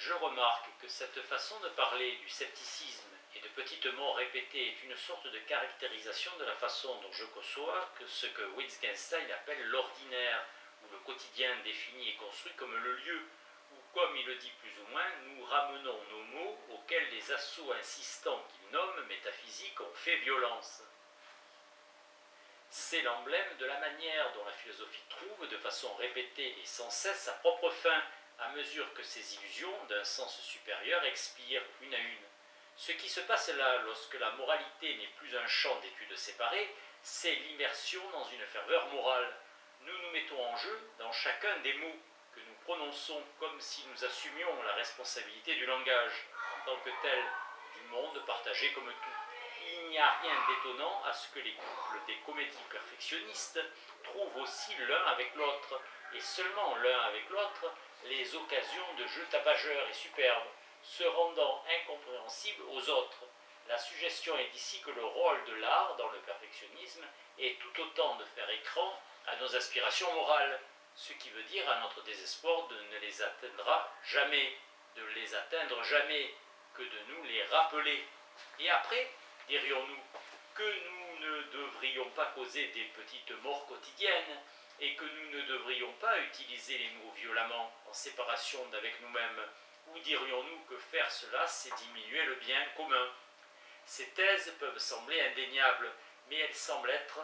Je remarque que cette façon de parler du scepticisme et de petites mots répétées est une sorte de caractérisation de la façon dont je conçois ce que Wittgenstein appelle l'ordinaire, ou le quotidien défini et construit comme le lieu où, comme il le dit plus ou moins, nous ramenons nos mots auxquels les assauts insistants qu'il nomme métaphysiques ont fait violence. C'est l'emblème de la manière dont la philosophie trouve, de façon répétée et sans cesse, sa propre fin, à mesure que ses illusions, d'un sens supérieur, expirent une à une. Ce qui se passe là, lorsque la moralité n'est plus un champ d'études séparées, c'est l'immersion dans une ferveur morale. Nous nous mettons en jeu dans chacun des mots que nous prononçons comme si nous assumions la responsabilité du langage, en tant que tel, du monde partagé comme tout. Il n'y a rien d'étonnant à ce que les couples des comédies perfectionnistes trouvent aussi l'un avec l'autre, et seulement l'un avec l'autre, les occasions de jeux tapageurs et superbes, se rendant incompréhensibles aux autres. La suggestion est ici que le rôle de l'art dans le perfectionnisme est tout autant de faire écran à nos aspirations morales, ce qui veut dire à notre désespoir de ne les atteindre jamais, que de nous les rappeler. Et après, dirions-nous, que nous ne devrions pas causer des petites morts quotidiennes et que nous ne devrions pas utiliser les mots violemment en séparation d'avec nous-mêmes, ou dirions-nous que faire cela, c'est diminuer le bien commun? Ces thèses peuvent sembler indéniables, mais elles semblent être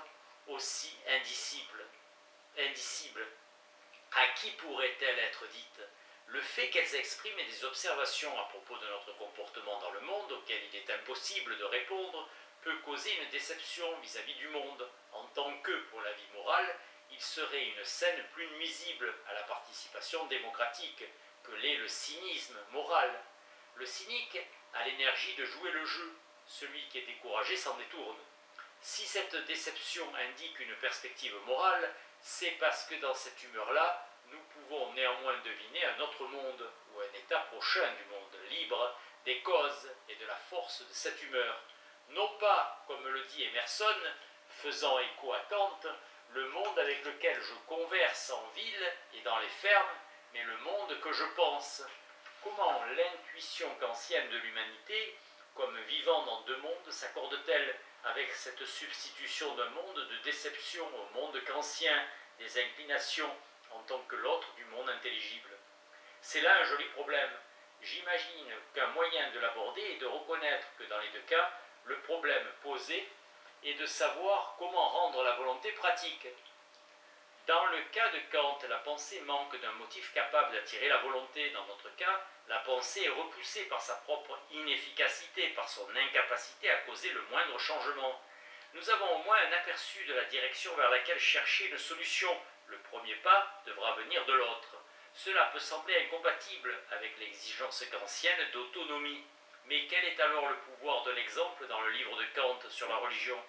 aussi indicibles. À qui pourraient-elles être dites? Le fait qu'elles expriment des observations à propos de notre comportement dans le monde, auxquelles il est impossible de répondre, peut causer une déception vis-à-vis du monde, en tant que, pour la vie morale, il serait une scène plus nuisible à la participation démocratique que l'est le cynisme moral. Le cynique a l'énergie de jouer le jeu, celui qui est découragé s'en détourne. Si cette déception indique une perspective morale, c'est parce que dans cette humeur-là, nous pouvons néanmoins deviner un autre monde, ou un état prochain du monde, libre des causes et de la force de cette humeur. Non pas, comme le dit Emerson, faisant écho à Kant, le monde avec lequel je converse en ville et dans les fermes, mais le monde que je pense. Comment l'intuition kantienne de l'humanité, comme vivant dans deux mondes, s'accorde-t-elle avec cette substitution d'un monde de déception au monde kantien, des inclinations en tant que l'autre du monde intelligible? C'est là un joli problème. J'imagine qu'un moyen de l'aborder est de reconnaître que dans les deux cas, le problème posé est de savoir comment rendre la volonté pratique. Dans le cas de Kant, la pensée manque d'un motif capable d'attirer la volonté. Dans notre cas, la pensée est repoussée par sa propre inefficacité, par son incapacité à causer le moindre changement. Nous avons au moins un aperçu de la direction vers laquelle chercher une solution. Le premier pas devra venir de l'autre. Cela peut sembler incompatible avec l'exigence kantienne d'autonomie. Mais quel est alors le pouvoir de l'exemple dans le livre de Kant sur la religion?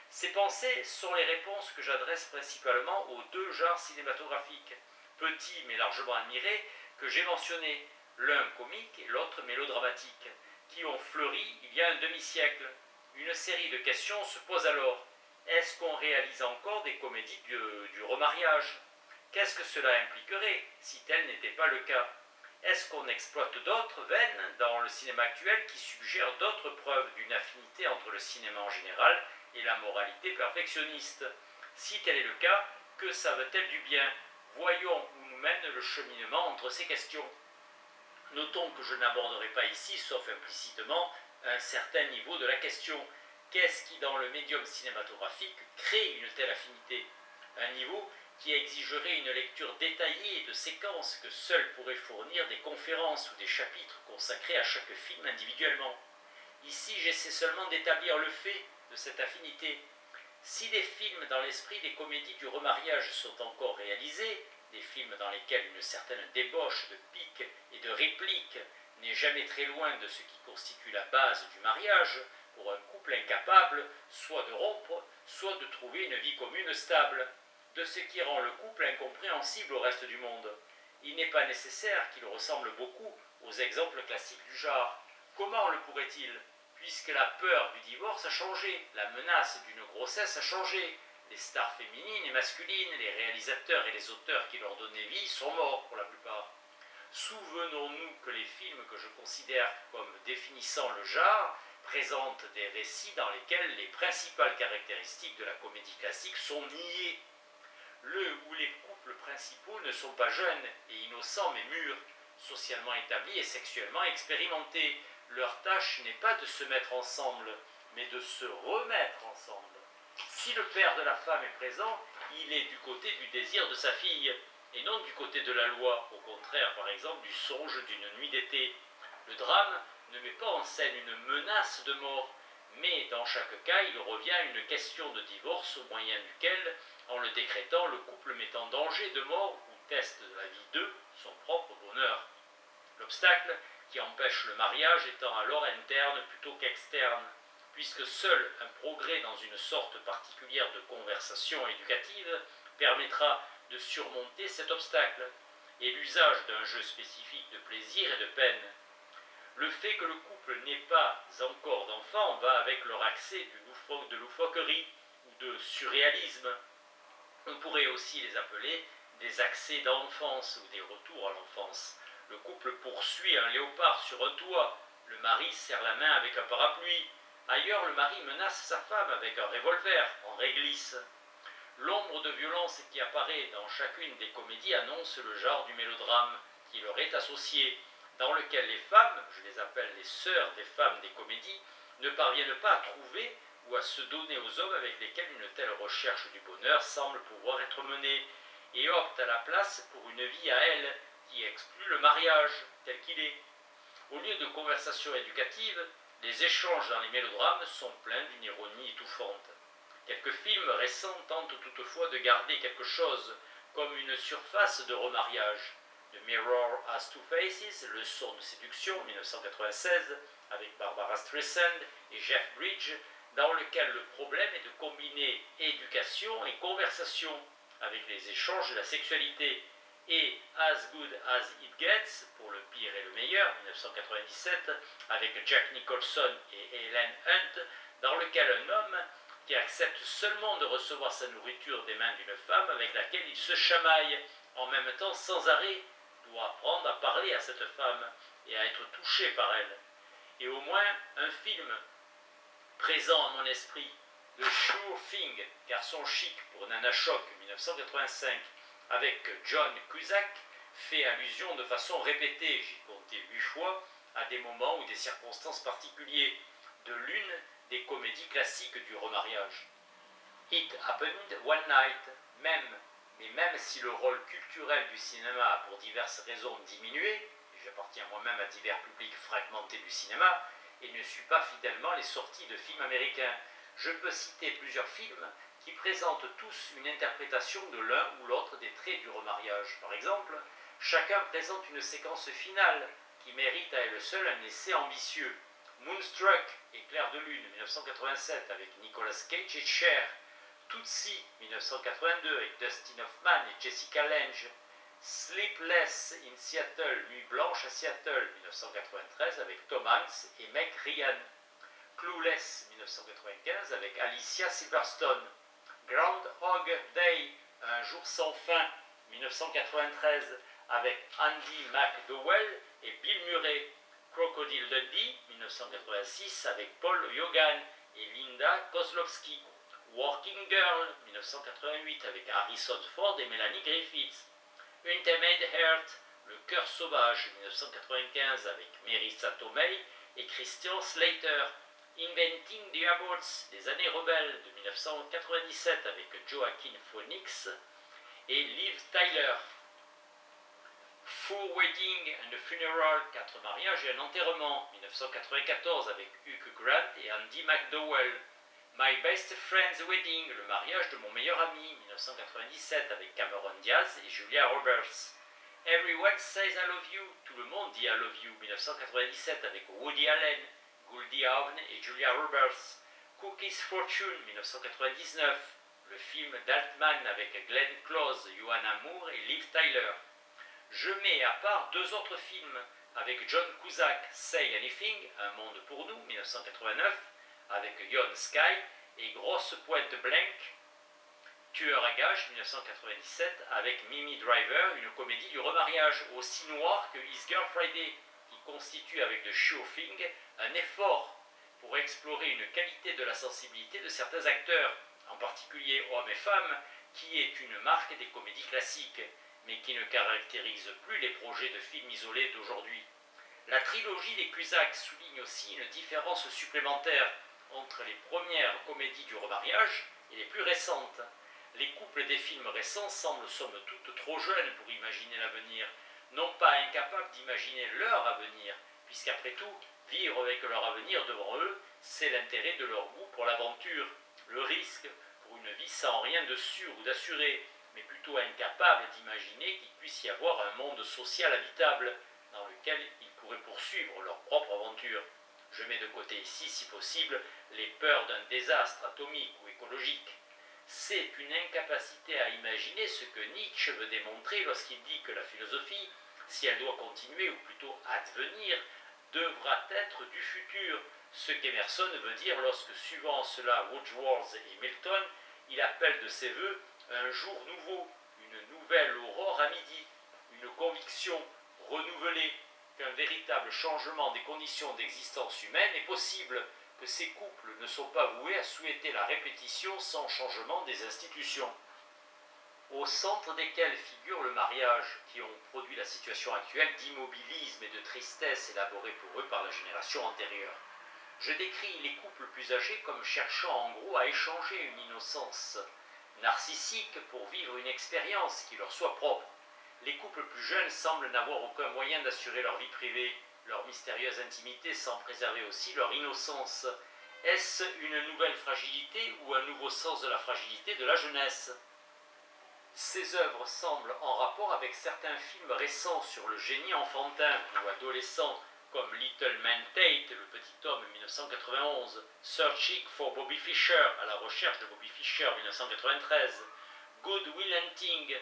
Ces pensées sont les réponses que j'adresse principalement aux deux genres cinématographiques, petits mais largement admirés, que j'ai mentionnés, l'un comique et l'autre mélodramatique, qui ont fleuri il y a un demi-siècle. Une série de questions se pose alors. Est-ce qu'on réalise encore des comédies du remariage? Qu'est-ce que cela impliquerait si tel n'était pas le cas? Est-ce qu'on exploite d'autres veines dans le cinéma actuel qui suggèrent d'autres preuves d'une affinité entre le cinéma en général et la moralité perfectionniste? Si tel est le cas, que savent-elles du bien? Voyons où nous mène le cheminement entre ces questions. Notons que je n'aborderai pas ici, sauf implicitement, un certain niveau de la question. Qu'est-ce qui, dans le médium cinématographique, crée une telle affinité? Un niveau qui exigerait une lecture détaillée de séquences que seules pourraient fournir des conférences ou des chapitres consacrés à chaque film individuellement. Ici, j'essaie seulement d'établir le fait de cette affinité. Si des films dans l'esprit des comédies du remariage sont encore réalisés, des films dans lesquels une certaine débauche de piques et de répliques n'est jamais très loin de ce qui constitue la base du mariage, pour un couple incapable soit de rompre, soit de trouver une vie commune stable, de ce qui rend le couple incompréhensible au reste du monde. Il n'est pas nécessaire qu'il ressemble beaucoup aux exemples classiques du genre. Comment le pourrait-il? Puisque la peur du divorce a changé, la menace d'une grossesse a changé, les stars féminines et masculines, les réalisateurs et les auteurs qui leur donnaient vie sont morts pour la plupart. Souvenons-nous que les films que je considère comme définissant le genre présentent des récits dans lesquels les principales caractéristiques de la comédie classique sont niées. Où les couples principaux ne sont pas jeunes et innocents mais mûrs, socialement établis et sexuellement expérimentés. Leur tâche n'est pas de se mettre ensemble, mais de se remettre ensemble. Si le père de la femme est présent, il est du côté du désir de sa fille, et non du côté de la loi, au contraire, par exemple, du songe d'une nuit d'été. Le drame ne met pas en scène une menace de mort, mais dans chaque cas, il revient à une question de divorce au moyen duquel, en le décrétant, le couple met en danger de mort ou teste de la vie d'eux son propre bonheur. L'obstacle qui empêche le mariage étant alors interne plutôt qu'externe, puisque seul un progrès dans une sorte particulière de conversation éducative permettra de surmonter cet obstacle, et l'usage d'un jeu spécifique de plaisir et de peine. Le fait que le couple n'ait pas encore d'enfants va avec leur accès de loufoquerie ou de surréalisme. On pourrait aussi les appeler des accès d'enfance ou des retours à l'enfance. Le couple poursuit un léopard sur un toit, le mari serre la main avec un parapluie. Ailleurs, le mari menace sa femme avec un revolver en réglisse. L'ombre de violence qui apparaît dans chacune des comédies annonce le genre du mélodrame qui leur est associé, dans lequel les femmes, je les appelle les sœurs des femmes des comédies, ne parviennent pas à trouver ou à se donner aux hommes avec lesquels une telle recherche du bonheur semble pouvoir être menée, et optent à la place pour une vie à elles qui exclut le mariage tel qu'il est. Au lieu de conversations éducatives, les échanges dans les mélodrames sont pleins d'une ironie étouffante. Quelques films récents tentent toutefois de garder quelque chose, comme une surface de remariage. The Mirror Has Two Faces, Leçon de séduction, 1996, avec Barbara Streisand et Jeff Bridges, dans lequel le problème est de combiner éducation et conversation, avec les échanges de la sexualité, et As Good As It Gets, pour le pire et le meilleur, 1997, avec Jack Nicholson et Helen Hunt, dans lequel un homme qui accepte seulement de recevoir sa nourriture des mains d'une femme avec laquelle il se chamaille, en même temps sans arrêt, doit apprendre à parler à cette femme et à être touché par elle. Et au moins un film présent à mon esprit, The Sure Thing, Garçon chic pour Nana Choc, 1985, avec John Cusack, fait allusion de façon répétée, j'ai compté 8 fois, à des moments ou des circonstances particuliers de l'une des comédies classiques du remariage. It Happened One Night, mais même si le rôle culturel du cinéma a pour diverses raisons diminué, et j'appartiens moi-même à divers publics fragmentés du cinéma, et ne suis pas fidèlement les sorties de films américains, je peux citer plusieurs films qui présentent tous une interprétation de l'un ou l'autre des traits du remariage. Par exemple, chacun présente une séquence finale qui mérite à elle seule un essai ambitieux. Moonstruck, Éclair de lune, 1987, avec Nicolas Cage et Cher. Tootsie, 1982, avec Dustin Hoffman et Jessica Lange. Sleepless in Seattle, Nuit blanche à Seattle, 1993, avec Tom Hanks et Meg Ryan. Clueless, 1995, avec Alicia Silverstone. Groundhog Day, Un jour sans fin, 1993, avec Andy McDowell et Bill Murray. Crocodile Dundee, 1986, avec Paul Hogan et Linda Kozlowski. Working Girl, 1988, avec Harrison Ford et Melanie Griffith. Untamed Heart, Le cœur sauvage, 1995, avec Marisa Tomei et Christian Slater. Inventing the Aborts, Les années rebelles, de 1997, avec Joaquin Phoenix et Liv Tyler. Four Wedding and a Funeral, 4 mariages et un enterrement, 1994, avec Hugh Grant et Andy McDowell. My Best Friend's Wedding, le mariage de mon meilleur ami, 1997, avec Cameron Diaz et Julia Roberts. Everyone Says I Love You, tout le monde dit I Love You, 1997, avec Woody Allen, Goldie Hawn et Julia Roberts. Cookie's Fortune, 1999, le film d'Altman avec Glenn Close, Joanna Moore et Liv Tyler. Je mets à part 2 autres films avec John Cusack, Say Anything, Un monde pour nous, 1989, avec Yon Sky et Grosse Pointe Blank, Tueur à gages 1997 avec Mimi Driver, une comédie du remariage aussi noire que His Girl Friday, qui constitue avec The Sure Thing un effort pour explorer une qualité de la sensibilité de certains acteurs, en particulier hommes et femmes, qui est une marque des comédies classiques, mais qui ne caractérise plus les projets de films isolés d'aujourd'hui. La trilogie des Cusack souligne aussi une différence supplémentaire entre les premières comédies du remariage et les plus récentes. Les couples des films récents semblent somme toute trop jeunes pour imaginer l'avenir, non pas incapables d'imaginer leur avenir, puisqu'après tout, vivre avec leur avenir devant eux, c'est l'intérêt de leur goût pour l'aventure, le risque pour une vie sans rien de sûr ou d'assuré, mais plutôt incapables d'imaginer qu'il puisse y avoir un monde social habitable, dans lequel ils pourraient poursuivre leur propre aventure. Je mets de côté ici, si possible, les peurs d'un désastre atomique ou écologique. C'est une incapacité à imaginer ce que Nietzsche veut démontrer lorsqu'il dit que la philosophie, si elle doit continuer ou plutôt advenir, devra être du futur, ce qu'Emerson veut dire lorsque, suivant cela Wordsworth et Milton, il appelle de ses voeux un jour nouveau, une nouvelle aurore à midi, une conviction renouvelée qu'un véritable changement des conditions d'existence humaine est possible, que ces couples ne sont pas voués à souhaiter la répétition sans changement des institutions, au centre desquelles figure le mariage, qui ont produit la situation actuelle d'immobilisme et de tristesse élaborée pour eux par la génération antérieure. Je décris les couples plus âgés comme cherchant en gros à échanger une innocence narcissique pour vivre une expérience qui leur soit propre. Les couples plus jeunes semblent n'avoir aucun moyen d'assurer leur vie privée, leur mystérieuse intimité, sans préserver aussi leur innocence. Est-ce une nouvelle fragilité ou un nouveau sens de la fragilité de la jeunesse? Ces œuvres semblent en rapport avec certains films récents sur le génie enfantin ou adolescent, comme Little Man Tate, Le Petit Homme 1991, Searching for Bobby Fischer, à la recherche de Bobby Fischer 1993, Good Will Hunting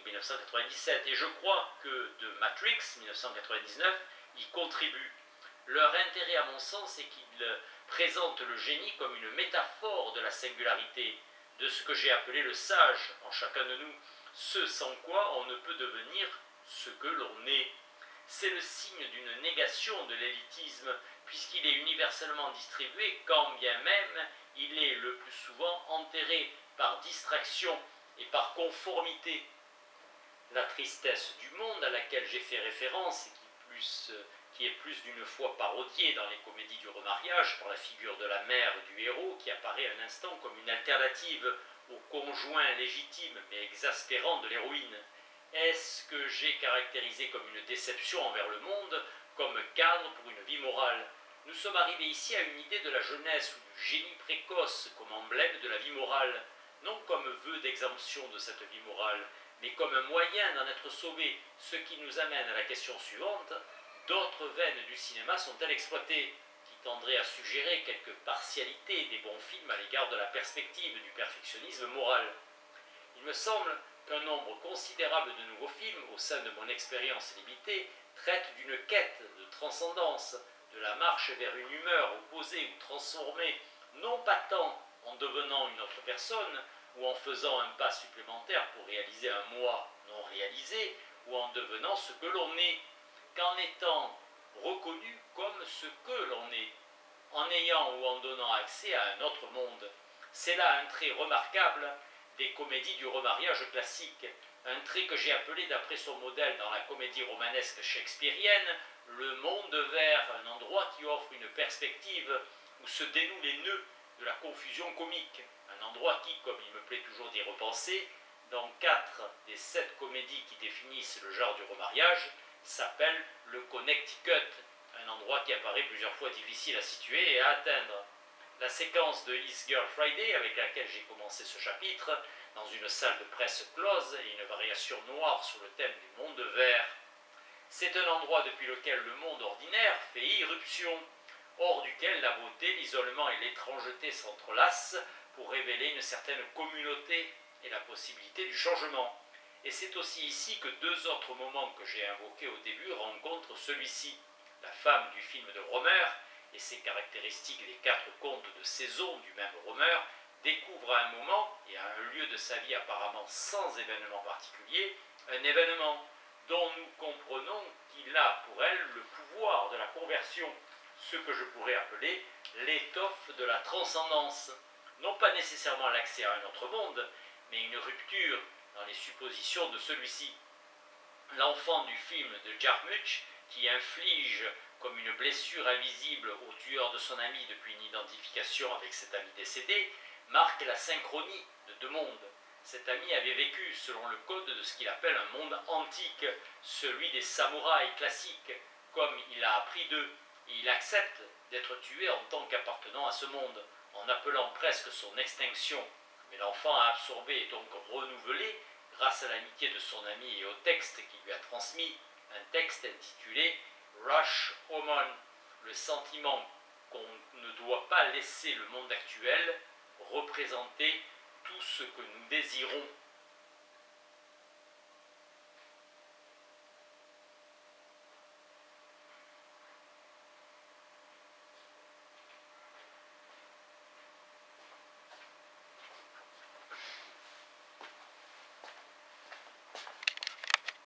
1997, et je crois que de Matrix 1999 y contribuent. Leur intérêt, à mon sens, est qu'ils présentent le génie comme une métaphore de la singularité, de ce que j'ai appelé le sage en chacun de nous, ce sans quoi on ne peut devenir ce que l'on est. C'est le signe d'une négation de l'élitisme, puisqu'il est universellement distribué, quand bien même il est le plus souvent enterré par distraction et par conformité. La tristesse du monde à laquelle j'ai fait référence, et qui est plus d'une fois parodiée dans les comédies du remariage par la figure de la mère du héros, qui apparaît un instant comme une alternative au conjoint légitime mais exaspérant de l'héroïne. Est-ce que j'ai caractérisé comme une déception envers le monde, comme cadre pour une vie morale? Nous sommes arrivés ici à une idée de la jeunesse ou du génie précoce comme emblème de la vie morale, non comme vœu d'exemption de cette vie morale, mais comme un moyen d'en être sauvé, ce qui nous amène à la question suivante: d'autres veines du cinéma sont-elles exploitées, qui tendraient à suggérer quelque partialité des bons films à l'égard de la perspective du perfectionnisme moral? Il me semble qu'un nombre considérable de nouveaux films, au sein de mon expérience limitée, traitent d'une quête de transcendance, de la marche vers une humeur opposée ou transformée, non pas tant en devenant une autre personne, ou en faisant un pas supplémentaire pour réaliser un moi non réalisé, ou en devenant ce que l'on est, qu'en étant reconnu comme ce que l'on est, en ayant ou en donnant accès à un autre monde. C'est là un trait remarquable des comédies du remariage classique, un trait que j'ai appelé d'après son modèle dans la comédie romanesque shakespearienne, le monde vert, un endroit qui offre une perspective où se dénouent les nœuds de la confusion comique, un endroit qui, comme il me plaît toujours d'y repenser, dans 4 des 7 comédies qui définissent le genre du remariage, s'appelle le Connecticut, un endroit qui apparaît plusieurs fois difficile à situer et à atteindre. La séquence de His Girl Friday, avec laquelle j'ai commencé ce chapitre, dans une salle de presse close et une variation noire sur le thème du monde vert. C'est un endroit depuis lequel le monde ordinaire fait irruption, hors duquel la beauté, l'isolement et l'étrangeté s'entrelacent pour révéler une certaine communauté et la possibilité du changement. Et c'est aussi ici que 2 autres moments que j'ai invoqués au début rencontrent celui-ci. La femme du film de Romer et ses caractéristiques des 4 contes de saison du même Romer découvre à un moment et à un lieu de sa vie apparemment sans événement particulier, un événement dont nous comprenons qu'il a pour elle le pouvoir de la conversion, ce que je pourrais appeler l'étoffe de la transcendance. Non pas nécessairement l'accès à un autre monde, mais une rupture dans les suppositions de celui-ci. L'enfant du film de Jarmusch, qui inflige comme une blessure invisible au tueur de son ami depuis une identification avec cet ami décédé, marque la synchronie de deux mondes. Cet ami avait vécu selon le code de ce qu'il appelle un monde antique, celui des samouraïs classiques, comme il a appris d'eux, et il accepte d'être tué en tant qu'appartenant à ce monde, en appelant presque son extinction. Mais l'enfant a absorbé et donc renouvelé, grâce à l'amitié de son ami et au texte qu'il lui a transmis, un texte intitulé Rush Homon, le sentiment qu'on ne doit pas laisser le monde actuel représenter tout ce que nous désirons